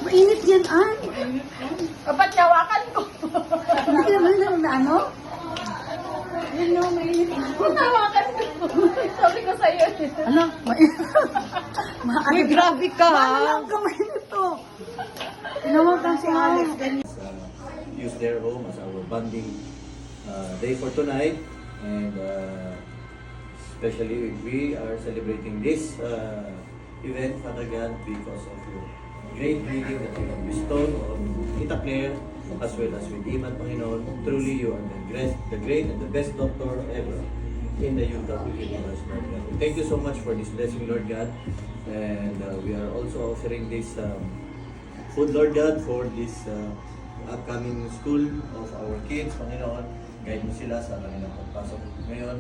Mainit yan, ay. Kapat yawakan ko. Hindi naman na ano? Yun no, mainit. Hawakan ko. Sabi ko sa'yo. Ano? Mainit. Uy, grabe ka ha. Ano lang kamay nito? Tinawagan si Alex. Use their home as our bonding day for tonight, and especially we are celebrating this event, Father God, because of your great healing that you have bestowed on Tita Claire as well as with Iman, Panginoon. Truly, you are the great and the best doctor ever in the youth of universe, Lord God. Thank you so much for this blessing, Lord God, and we are also offering this food, Lord God, for this upcoming school of our kids, Panginoon. Guide mo sila sa kanilang pagpasok ngayon.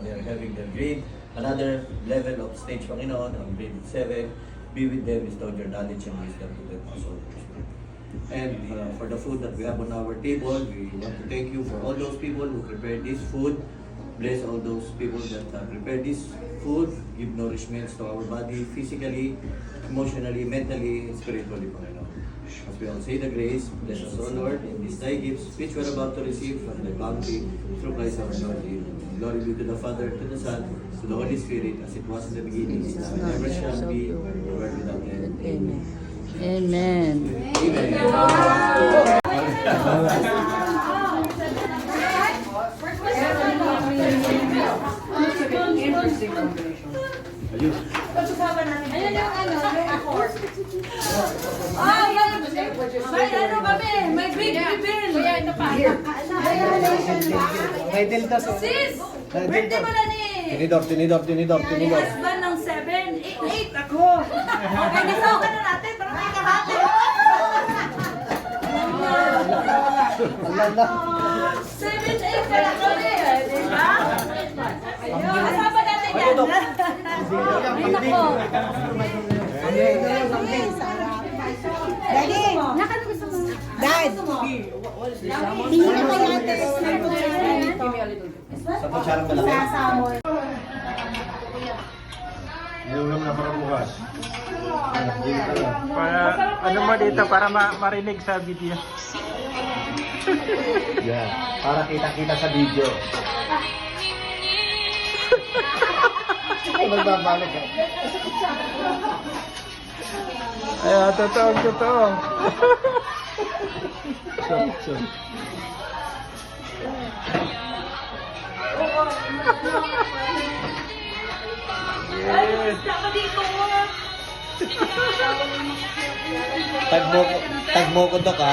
They are having their grade, another level of stage, Panginoon, on grade 7. Be with them, bestow your knowledge and wisdom to them also. And for the food that we have on our table, we want to thank you for all those people who prepared this food. Bless all those people that prepared this food. Give nourishments to our body, physically, emotionally, mentally, spiritually, Panginoon. As we all say the grace, bless us, O Lord, in these thy gifts, which we are about to receive from the bounty through Christ our Lord. Glory be to the Father, to the Son, to the Holy Spirit, as it was in the beginning, is now, and ever shall be, world without end. Amen. Amen. Ayun. Ayan yung ano, may accord. May ano kami, may big reveal. Kaya ito pa. May delta sa... Sis! Birthday mo na ni! Tinidor. Ni husband ng 7, 8 ako. Okay, nisawakan na natin para may kahati. Alala. 7, 8 ka na kami. Diba? Kasama natin yan. Ayun ako. Daddy! Nakano gusto mo? Dad! Tingin na kaya Sa kutsarang malaki. Inulam na para bukas. Para ano mo dito para marinig sa video. Yeah. Para kita-kita sa video. Magbabalik ka. Ay, totoo. So. Yes. Tagmo ko dok ha.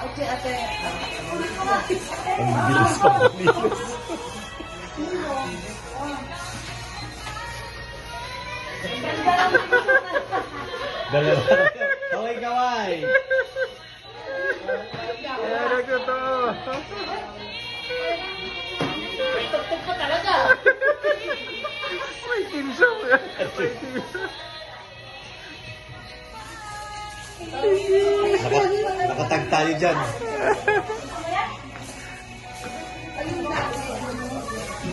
Okay, ate. Ang bilis pa. Dalawa. Kaway. Ay, totoo. Tugtog pa talaga. May tinso. Nakatag tayo dyan.